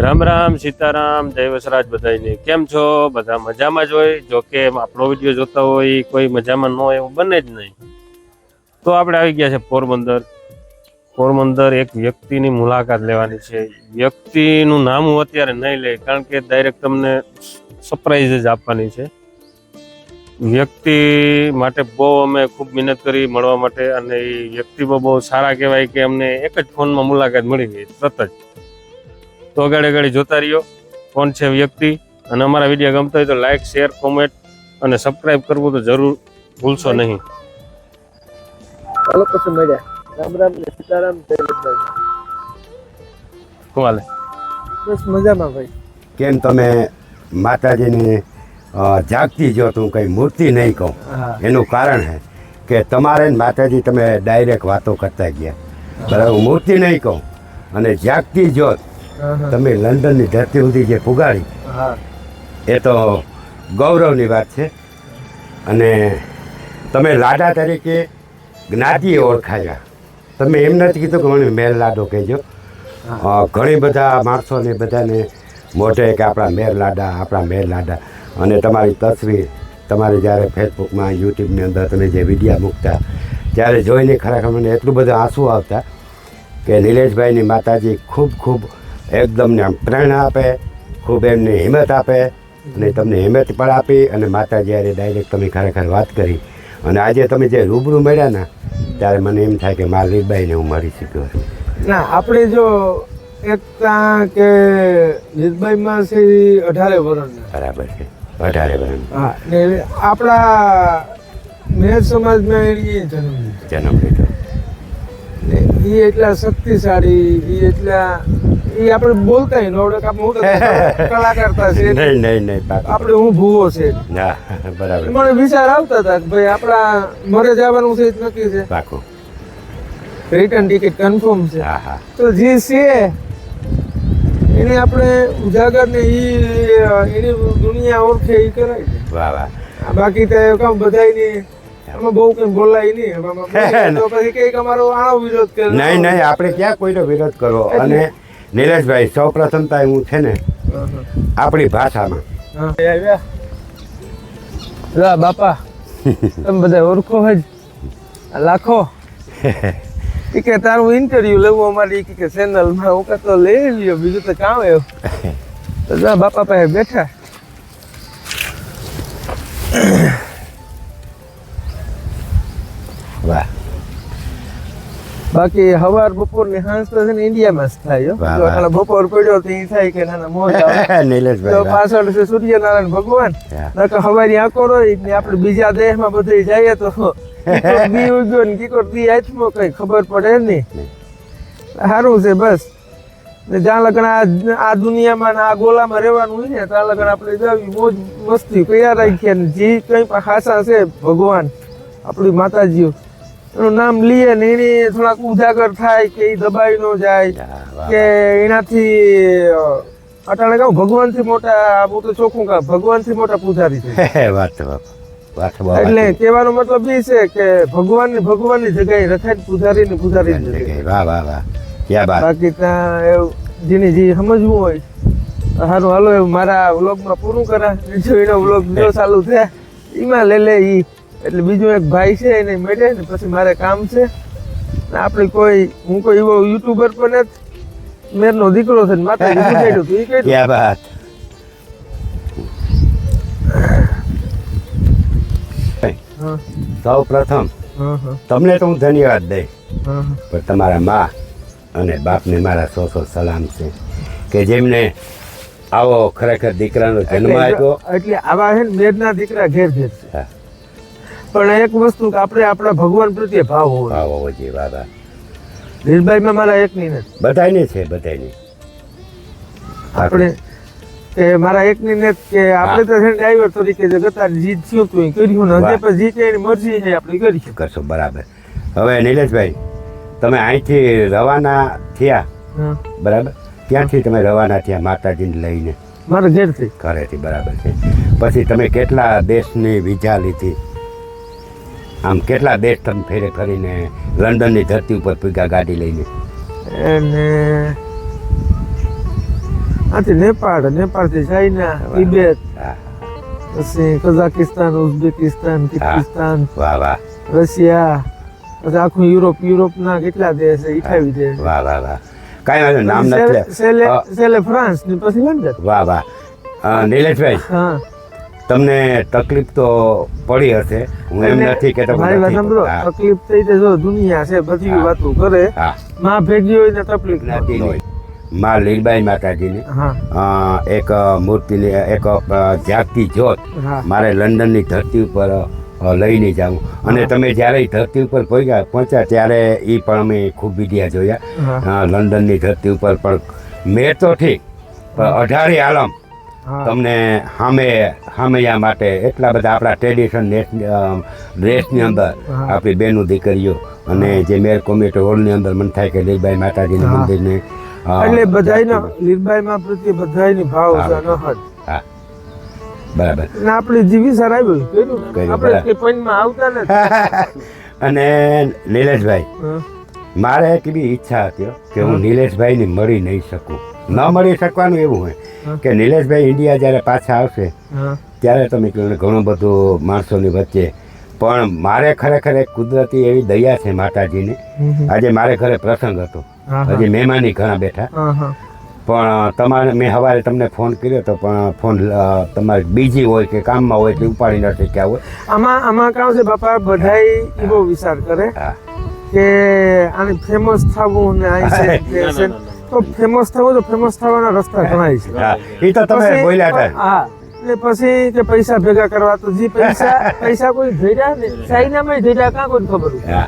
રામ રામ સીતારામ જય વસરાજ બધાને કેમ છો? બધા મજામાં જ હોય. જો કે આપણો વિડીયો જોતા હોય કોઈ મજામાં ન હોય એવું બને જ નહીં. તો આપણે આવી ગયા છે પોરબંદર. પોરબંદર એક વ્યક્તિની મુલાકાત લેવાની છે. વ્યક્તિનું નામ હું અત્યારે નહીં લઈ, કારણ કે ડાયરેક્ટ તમને સરપ્રાઈઝ જ આપવાની છે. વ્યક્તિ માટે બહુ અમે ખૂબ મહેનત કરી મળવા માટે, અને એ વ્યક્તિ બહુ સારા કહેવાય કે અમને એક જ ફોનમાં મુલાકાત મળી ગઈ તરત જ. તો આગળ જોતા રહ્યો કોણ છે વ્યક્તિ, અને અમારા વિડીયો ગમતા હોય તો લાઈક, શેર, કોમેન્ટ અને સબસ્ક્રાઇબ કરવું તો જરૂર ભૂલશો નહીં. ચાલો પછી મળ્યા. રામ રામ ને સીતારામ. શું હાલે? બસ મજામાં ભાઈ. કેમ તમે માતાજીની જાગતી જો તું કંઈ મૂર્તિ નહીં કહું, એનું કારણ છે કે તમારે ને માતાજી તમે ડાયરેક્ટ વાતો કરતા ગયા, બરાબર? મૂર્તિ નહીં કહું અને જાગતી જોત તમે લંડનની ધરતી સુધી જે પુગાડી, એ તો ગૌરવની વાત છે. અને તમે લાડા તરીકે જ્ઞાતિએ ઓળખાયા. તમે એમ નથી કીધું કે મને મેર લાડો કહેજો. ઘણી બધા માણસોને બધાને મોઢે કે આપણા મેર લાડા, અને તમારી તસવીર તમારે જ્યારે ફેસબુકમાં, યુટ્યુબની અંદર તમે જે વિડીયા મૂકતા ત્યારે જોઈને ખરેખર મને એટલું બધું આંસુ આવતા કે નિલેશભાઈની માતાજી ખૂબ ખૂબ એકદમને આમ પ્રેરણા આપે, ખૂબ એમને હિંમત આપે, અને તમને હિંમત પણ આપી. અને માતાજી યારે ડાયરેક્ટ તમે ખરેખર વાત કરી, અને આજે તમે જે રૂબરૂ મળ્યા ને ત્યારે મને એમ થાય કે મારા લીલબાઈને હું મળી શક્યો. ના, આપણે જો એકતા કે લીલબાઈમાં છે 18 વર્ષના. બરાબર છે, 18 વર્ષ. હા, ને આપણા મેર સમાજમાં એની જન્મ લીધો. ને એ એટલા શક્તિશાળી, એ આપણે બોલતા ન આવડે કે હું તો કલાકાર છે. નહીં આપણે હું ભૂવો છે. ના, બરાબર. મને વિચાર આવતા હતા કે ભાઈ આપણા મરે જવાનું છે નક્કી છે, પાકું રિટર્ન ટિકિટ કન્ફર્મ છે. હા હા. તો જે છે એને આપણે ઉજાગર ને એની દુનિયા ઓળખે એ કરાય. વાહ વાહ. બાકી તો કામ બધાયની આમાં બહુ કઈ બોલાય નહીં. તો પછી કઈક અમારો આનો વિરોધ કરે. નહીં, આપણે ક્યાં કોઈનો વિરોધ કરવો. અને નિલેશભાઈ, સૌ પ્રથમ તો હું છે ને આપણી ભાષામાં બાપા તમે બધા ઓળખો જ લાખો કે તારું ઇન્ટરવ્યુ લેવું અમારી કે ચેનલમાં. હું તો લઈ લ્યો, બીજું તો કામ એવું. તો બાપા પાસે બેઠા. વાહ. બાકી હવાર બપોર ની સાંજ તો છે ને ઇન્ડિયામાં જ થાય. બપોર પડ્યો તો એ થાય કે નાના મોજ આવે. નિલેશભાઈ, પાછળ છે સૂર્યનારાયણ ભગવાન. હવારી આંકો રહી ને આપણે બીજા દેશમાં બધે જઈએ તો બી ઉગ્યો ને કીકોર બી હાથમાં કઈ ખબર પડે નહીં. સારું છે બસ. ને જ્યાં લગન આ દુનિયામાં ને આ ગોલામાં રહેવાનું હોય ને ત્યાં લગન આપણે જાવી મોજ મસ્તી કયા રાખીએ. ને જે કઈ પણ ખાસા છે ભગવાન આપણી માતાજીઓ, એનું નામ લઈએ ને એની થોડાક ઉજાગર થાય કે એ દબાઈ ન જાય, કે એનાથી અટાણે કહું ભગવાનથી મોટા, હું તો ચોખ્ખું કહું ભગવાનથી મોટા પૂજારી છે. એટલે કહેવાનો મતલબ એ છે કે ભગવાનની જગ્યાએ રખાય, પૂજારીની જગ્યાએ. વાહ વાહ વાહ, ક્યાં બાત. બાકી ત્યાં એવું જેને જે સમજવું હોય સારું હાલો એવું મારા વ્લોગમાં પૂરું કરા. જો એનો વ્લોગ બીજો ચાલુ થયા એમાં લે ઈ. એટલે બીજું એક ભાઈ છે એને મળે ને પછી મારે કામ છે. આપણે હું કોઈ એવો યુટ્યુબર પણ નથી, મેરનો દીકરો છે ને માતાજી પૂછાડ્યું તું એ કહ્યું. ક્યાં બાત. સૌ પ્રથમ તમને તો હું ધન્યવાદ દઈશ, પણ તમારા મા અને બાપને મારા સો સલામ છે કે જેમને આવો ખરેખર દીકરાનો જન્મ આપ્યો. એટલે આવા છે ને મેરના દીકરા ઘેર ઘેર છે. પણ એક વસ્તુ કે આપણે આપણા ભગવાન પ્રત્યે ભાવ હોવો જોઈએ. વાહ. લીલબાઈમાં મારા એકની નથી, બધાની છે, બધાની. આપણે કે મારા એકની નથી કે આપણે તો છે ડ્રાઈવર તરીકે જે ગતા જીત થયું તું કર્યું ને હજી પછી જીતે એની મરજી છે આપણે કરી કરશો. બરાબર. હવે નિલેશભાઈ, તમે અહીંથી રવાના થયા, બરાબર? ક્યાંથી તમે રવાના થયા માતાજીને લઈને? મારા ઘરેથી. ઘરેથી, બરાબર છે. પછી તમે કેટલા દેશની વિઝા લીધી? આમ કેટલા દેશ તમે ફરીને લંડનની ધરતી ઉપર પૂગ્યા ગાડી લઈને? અને આથી નેપાળથી ચાઇના, તિબેટ, હા, પછી કઝાકિસ્તાન, ઉઝબેકિસ્તાન, કિર્ગિસ્તાન, વાહ વાહ રશિયા, પછી આખું યુરોપના કેટલા દેશ છે, 28 દેશ. વાહ વાહ વાહ કાંઈ વાંધો નામ નથી છેલ્લે ફ્રાન્સ ને પછી લંડન. વાહ વાહ નિલેશભાઈ હા તમને તકલીફ તો પડી હશે, હું એમ નથી કે મારી વાત સાંભળો, તકલીફ થઈ છે, જો દુનિયા છે બધી હા. વાતો કરે, હા માં ભેગી હોય ને તકલીફ નથી. માં લીલબાઈ માતાજીની હા એક મૂર્તિની એક જાગતી જ્યોત હા મારે લંડનની ધરતી ઉપર લઈને જાઉં અને હા. તમે જ્યારે ઈ ધરતી ઉપર પહોંચ્યા ત્યારે એ પણ અમે ખૂબ વિડિયા જોયા. હા લંડનની ધરતી ઉપર પણ મેં તો ઠીક પણ 18 આલમ હા તમને સામૈયા માટે એટલા બધા આપણા ટ્રેડિશન ડ્રેસની અંદર હા. આપણી બેનું દીકરીઓ અને જે મેર કોમ્યુનિટી હોલની અંદર મને થાય કે લીલબાઈ માતાજીના હા. મંદિરને એટલે બધાયનો લીલબાઈમાં પ્રત્યે બધાયની ભાવ છે અનહદ. હા બરાબર અને આપણે જીવી સર આવ્યું કર્યું. કર્યું, આપણે બરાબર. તે પોઈન્ટમાં આવતા નથી. અને નિલેશભાઈ હા. મારે એક એવી ઈચ્છા હતી કે હું નિલેશભાઈને મળી નહીં શકું. ન મળી શકવાનું એવું હોય હા. કે નિલેશભાઈ ઇન્ડિયા જ્યારે પાછા આવશે હા ત્યારે તમે કહ્યું ઘણું બધું માણસોની વચ્ચે પણ મારે ખરેખર એક કુદરતી એવી દયા છે માતાજીની. આજે મારે ઘરે પ્રસંગ હતો, હા, હા. હજી મહેમાની ઘણા બેઠા, હા હા પણ તમારે મેં સવારે તમને ફોન કર્યો હતો પણ ફોન તમારે બીજી હોય કે કામમાં હોય એટલે ઉપાડી ન શક્યા હોય. આમાં કામ છે બાપા, બધાય એવો વિચાર કરે હા કે આને ફેમસ થવું ને આ છે તે છે. તો ફેમસ થવું તો ફેમસ થવાના રસ્તા ઘણા છે. હા એ તો તમે પછી- બોલ્યા હતા. હા ને પછી કે પૈસા ભેગા કરવા, તો જે પૈસા કોઈ ભેગા ને ચાઇનામાં ભેગા કાં કોઈ ખબર હોય. હા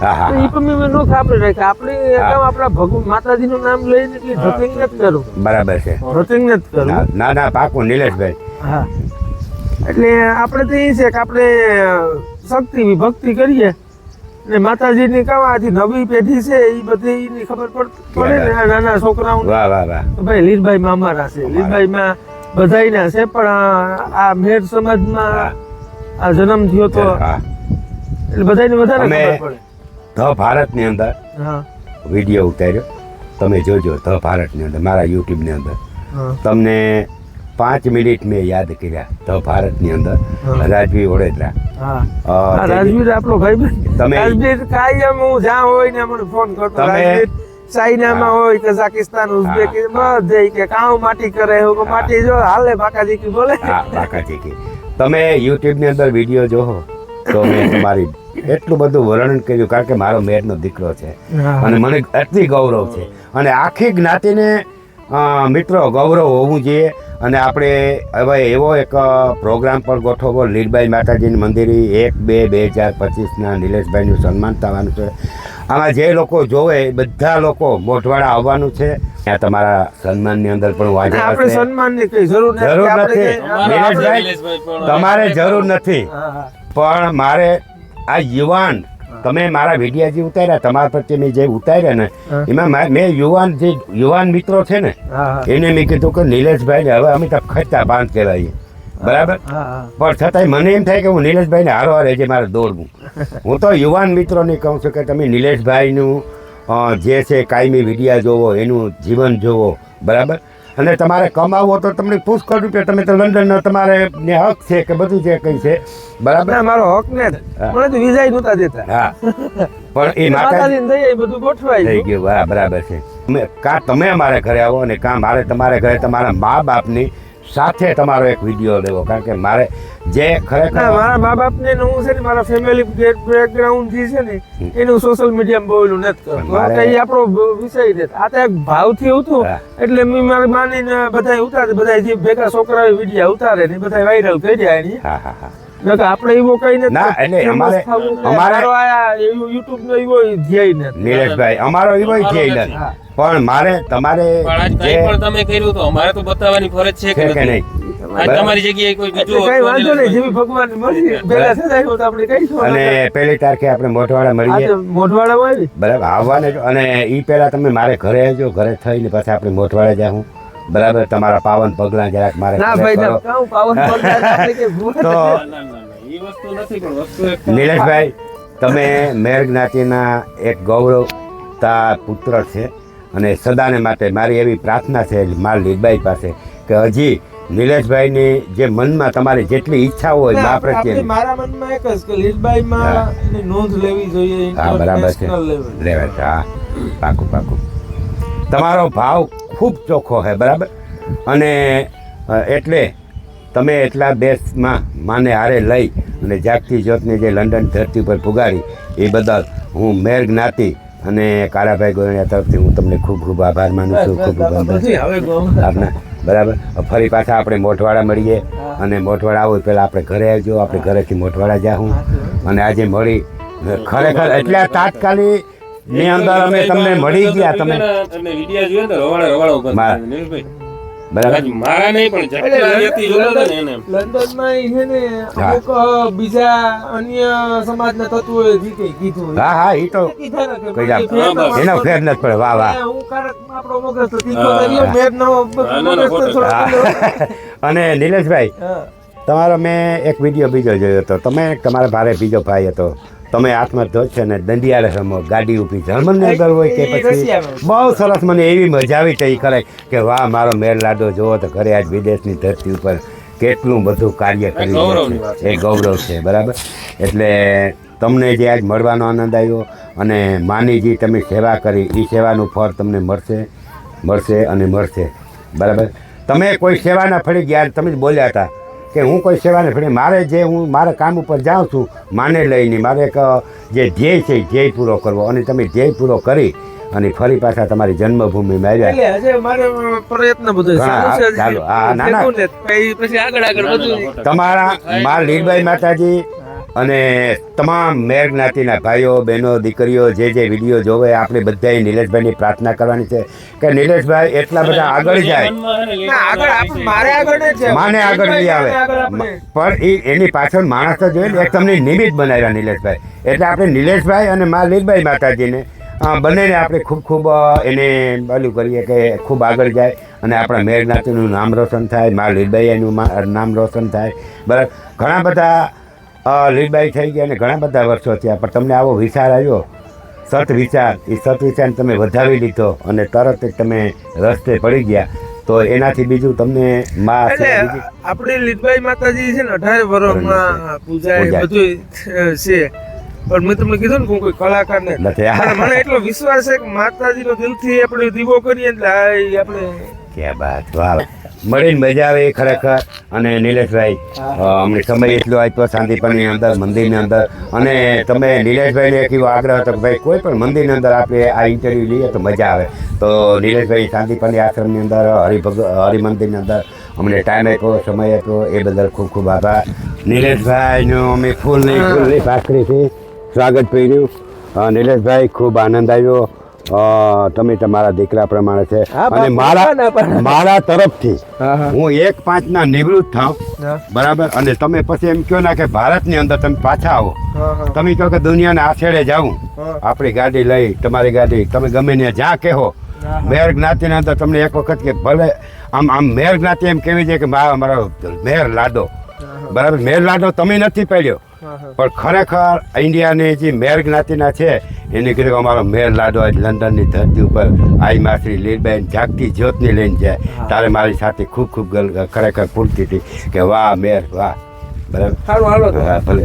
હા હા તો ઈ પણ મેં નો ખાપડે રાખ્યા. આપણે હા. આપણા ભગવાન માતાજીનું નામ લઈને એટલી ધતિંગ નથી કરું, બરાબર છે. ધતિંગ નથી કરું. ના ના પાકું નિલેશભાઈ. હા એટલે આપણે તો એ છે કે આપણે શક્તિ ભક્તિ કરીએ ને માતાજીની કવાથી નવી પેઢી છે એ બધી એની ખબર પડે ને આ નાના છોકરાઓને. વાહ વાહ વાહ તો ભાઈ લીલબાઈમાં અમારા છે, લીલબાઈમાં બધાયના છે, પણ આ મેર સમાજમાં આ જન્મ થયો તો હા એટલે બધાયને વધારે અમે- ખબર પડે. ધ ભારતની અંદર હા વિડીયો ઉતાર્યો, તમે જોજો ધ ભારતની અંદર મારા યુટ્યુબની અંદર. હા તમને 5 મિનિટ મેં યાદ કર્યા ધ ભારતની અંદર. હા. રાજવી વડોદરા હા તે રાજવીર આપણો ભાઈ તમે- રાજવીર કાયમ હું જ્યાં હોય ને મને ફોન કરતો. તમે- રાજવીર ચાઇનામાં હા. હોય, કઝાકિસ્તાન, ઉઝબેકિસ્તાન બધે કે કાઉ માટી કરે, હું કહું, માટી જો હાલે બાકાજી કી બોલે. હા બાકાજી કી તમે યુટ્યુબની અંદર વિડીયો જોવો તો મેં તમારી એટલું બધું વર્ણન કર્યું કારણ કે મારો મેરનો દીકરો છે હા. અને મને અતિ ગૌરવ છે અને આખી જ્ઞાતિને મિત્રો ગૌરવ હોવું જોઈએ. અને આપણે હવે એવો એક પ્રોગ્રામ પણ ગોઠવવો, લીલબાઈ માતાજીની મંદિરે 1-2-2025 નિલેશભાઈનું સન્માન થવાનું છે. આમાં જે લોકો જોવે એ બધા લોકો મોઢવાડા આવવાનું છે. ત્યાં તમારા સન્માનની અંદર પણ હું હાજર આપણે હશે. સન્માનની કઈ જરૂર નથી. જરૂર આપણે નથી. કઈ- નિલેશભાઈ, તમારે જરૂર નથી, હા, હા. પણ મારે આ યુવાન તમે મારા વિડીયા જે ઉતાર્યા તમારા પ્રત્યે મેં જે ઉતાર્યા ને હા. એમાં મેં યુવાન મિત્રો છે ને હા, હા. એને મેં કીધું કે નિલેશભાઈને હવે અમે તો ખર્ચા બાંધ કહેવાય બરાબર, હા, હા. પણ છતાંય મને એમ થાય કે હું નિલેશભાઈને હારો હારે જે મારે દોડવું. હું તો યુવાન મિત્રોને કહું છું કે તમે નિલેશભાઈનું જે છે કાયમી વિડીયા જોવો, એનું જીવન જોવો બરાબર. અને તમારે કમાવો તો તમને પુષ્કળ રૂપિયા, તમે તો લંડનનો તમારે ને હક છે કે બધું જે કંઈ છે બરાબર. ના, મારો હક ને જ. હા. મને તો વિઝા નહોતા દેતા. હા પણ એ માતા માતાજીને દઈએ એ બધું ગોઠવાઈ થઈ ગયું. ગયું. હા બરાબર છે. કાં તમે અમારે ઘરે આવો અને કાં મારે તમારે ઘરે તમારા મા બાપની સાથે તમારો એક વિડીયો લેવો, કારણ કે મારે જે ના, ખરેખર મારા મા બાપ ને હું છે ને મારા ફેમિલી બેકગ્રાઉન્ડ થી છે ને એનું સોશિયલ મીડિયા બહુ એનું નથી કરતો. મારે- કઈ આપણો વિષય નથી. આ તો એક ભાવથી હતું હા. એટલે મેં મારી માનીને બધા ઉતારે, બધા જે ભેગા છોકરા વિડીયા ઉતારે ને બધા વાયરલ કર્યા એની. હા હા હા નકર આપણે એવો કઈ નથી. ના, એટલે famous અમારે- થવું કે અમારે- મારો આ યુટ્યુબ નો એવો ધ્યેય નથી. નિલેશભાઈ અમારો એવો ધ્યેય નથી, હા. પણ મારે તમારે પણ આજ જે કંઈ પણ તમે કર્યું તો અમારે તો બતાવવાની ફરજ છે છે કે કે નથી? નહીં આજ તમારી જગ્યાએ કોઈ એટલે બીજું કઈ હોત તો વાંધો નહીં, નિલેશભાઈ. જેવી ભગવાનની મરજી ભેગા થતા હોય તો આપણે કહીશું. અને 1 તારીખે આપણે મોઢવાડા મળીએ આજે મોઢવાડામાં આવી. બરાબર, આવવાને જ. અને એ પહેલા તમે મારે ઘરે આવજો, ઘરે થઈને પછી આપણે મોઢવાડે જાઉં બરાબર. તમારા પાવન પગલાં જરાક મારે ના ઘરે ભાઈ કરો. ના, કાઉ પાવન પગલાં આપણે કે ભૂલ તો ના, ના, ના, ઈ વસ્તુ નથી, પણ વસ્તુ એક નિલેશભાઈ તમે મેર જ્ઞાતિના એક ગૌરવતા પુત્ર છે અને સદાને માટે મારી એવી પ્રાર્થના છે મારા લીલબાઈ પાસે કે હજી નિલેશભાઈની જે મનમાં તમારી જેટલી ઈચ્છા હોય મા પ્રત્યે મારા મનમાં એક જ કે લીલબાઈમાં એની નોંધ લેવી જોઈએ હા બરાબર છે international level. લેવા છે હા પાકું પાકું તમારો ભાવ ખૂબ ચોખ્ખો છે બરાબર અને એટલે તમે એટલા દેશમાં માને હારે લઈ અને જાગતી જ્યોતને જે લંડન ધરતી ઉપર પુગાડી એ બદલ હું મેર જ્ઞાતિ અને કારાભાઈ ગોરણિયા તરફથી હું તમને ખૂબ ખૂબ આભાર માનું છું ખૂબ ખૂબ આભાર હવે આપના બરાબર ફરી પાછા આપણે મોઠવાડા મળીએ અને મોઠવાડા આવું પહેલાં આપણે ઘરે આવજો આપણે ઘરેથી મોઠવાડા જાઉં અને આજે મળી ખરેખર એટલા તાત્કાલિક ની અંદર અમે તમને મળી ગયા તમે વિડિયો જોયો તો રવાડા ઉભા મારા- થયા. નીલભાઈ, બરાબર મારા નહીં પણ જેટલા વ્યક્તિ જોતા હતા ને એને લંડનમાં ઈ છે ને હા. અમુક બીજા અન્ય સમાજના તત્વોએ જે કંઈ કીધું હા હા એ તો કીધા ને કે કઈ જા- ફેર ન પડે. એનો ફેર નથી પડે વાહ વાહ હું કારક આપણો મગજ તો તીખો કર્યો, મેરનો મગજ તો થોડો હા. અને નિલેશભાઈ હા. તમારો મેં એક વિડીયો બીજો જોયો હતો તમે તમારા ભારે બીજો ભાઈ હતો તમે હાથમાં ધોધ છે ને દંડિયાળે રમો ગાડી ઊભી જર્મનની અંદર હોય કે એ પછી રશિયામાં. બહુ સરસ મને એવી મજા આવી તે કરે કે વાહ મારો મેર લાડો જોવો તો ઘરે આજ વિદેશની ધરતી ઉપર કેટલું બધું કાર્ય કરી ગૌરવની રહ્યા વાત છે. એ ગૌરવ છે બરાબર એટલે તમને જે આજ મળવાનો આનંદ આવ્યો અને માની જે તમે સેવા કરી એ સેવાનું ફળ તમને મળશે અને મળશે બરાબર તમે કોઈ સેવાના ફળી ગયા તમે જ બોલ્યા હતા કે હું કોઈ સેવાને ફળી મારે જે હું મારા કામ ઉપર જાઉં છું માને લઈને મારે એક જે ધ્યેય છે એ ધ્યેય પૂરો કરવો અને તમે ધ્યેય પૂરો કરી અને ફરી પાછા તમારી જન્મભૂમિમાં આવ્યા એટલે હજે મારે પ્રયત્ન બધો હા, ચાલુ છે હજી. ચાલો. હા, ના, ના. ભેગું ને પછી આગળ બધું તમારા મા લીલબાઈ માતાજી અને તમામ મેર જ્ઞાતિના ભાઈઓ બહેનો દીકરીઓ જે વિડીયો જોવે આપણે બધાએ નિલેશભાઈની પ્રાર્થના કરવાની છે કે નિલેશભાઈ એટલા બધા આગળ જાય ના, આગળ આપણે મારે આગળ નહીં છે. માને આગળ લઈ આવે આગળ આપણે. પણ એની પાછળ માણસ તો જોઈએ ને એક તમને નિમિત્ત બનાવ્યા નિલેશભાઈ એટલે આપણે નિલેશભાઈ અને મા લીલબાઈ માતાજીને બંનેને આપણે ખૂબ ખૂબ એને ઓલું કરીએ કે ખૂબ આગળ જાય અને આપણા મેર જ્ઞાતિનું નામ રોશન થાય મા લીલબાઈ એનું નામ રોશન થાય બરાબર ઘણા બધા લીલબાઈ થઈ ગયા અને ઘણા બધા વર્ષો થયા પણ તમને આવો વિચાર આવ્યો સત વિચાર એ સત વિચારને તમે વધાવી લીધો અને તરત જ તમે રસ્તે પડી ગયા તો એનાથી બીજું તમને માં છે એટલે બીજી આપણી લીલબાઈ માતાજી છે ને 18 વર્ષમાં પૂજાય પૂજાય. બધું છે પણ મેં તમને કીધું ને કે હું કોઈ કલાકાર ને નથી આ મને એટલો વિશ્વાસ છે કે માતાજીનો દિલથી આપણે દીવો કરીએ એટલે આ ઈ આપણે ક્યાં બાત વાહ મળીને મજા આવે ખરેખર અને નિલેશભાઈ અમને સમય એટલો આપ્યો શાંતિપણની અંદર મંદિરની અંદર અને તમે નિલેશભાઈને એક એવો આગ્રહ હતો કે ભાઈ કોઈ પણ મંદિરની અંદર આપણે આ ઇન્ટરવ્યૂ લઈએ તો મજા આવે તો નિલેશભાઈ શાંતિપણી આશ્રમની અંદર હરિમંદિરની અંદર અમને ટાઈમ આપ્યો સમય આપ્યો એ બદલ ખૂબ ખૂબ આભાર નિલેશભાઈનું અમે ફૂલની ભાખરીથી સ્વાગત કર્યું નિલેશભાઈ ખૂબ આનંદ આવ્યો તમે તમારા દીકરા પ્રમાણે છે હા, અને મારા તરફથી હા, હા. હું 1/5 નિવૃત્ત થાવ હા. બરાબર અને તમે પછી એમ કહો ના કે ભારતની અંદર તમે પાછા આવો હા. તમે કહો કે દુનિયાના આછેડે જાઉં હા. આપણી ગાડી લઈ તમારી ગાડી તમે ગમે ત્યાં જ્યાં કહેવો હા. મેર જ્ઞાતિના અંદર તમને એક વખત કે ભલે આમ મેર જ્ઞાતિ એમ કેવી છે કે મારો મેર લાડો બરાબર મેર લાડો તમે નથી પાડ્યો પણ ખરેખર ઇન્ડિયાની જે મેર જ્ઞાતિના છે એને કીધું અમારો મેર લાડો આજ લંડનની ધરતી ઉપર આઈ માસરી લીલબેન જાગતી જ્યોતને લઈને જાય તારે મારી સાથે ખૂબ ખૂબ ખરેખર પૂરતી હતી કે વાહ મેર વાહ બરાબર સારું હાલો તો. હા ભલે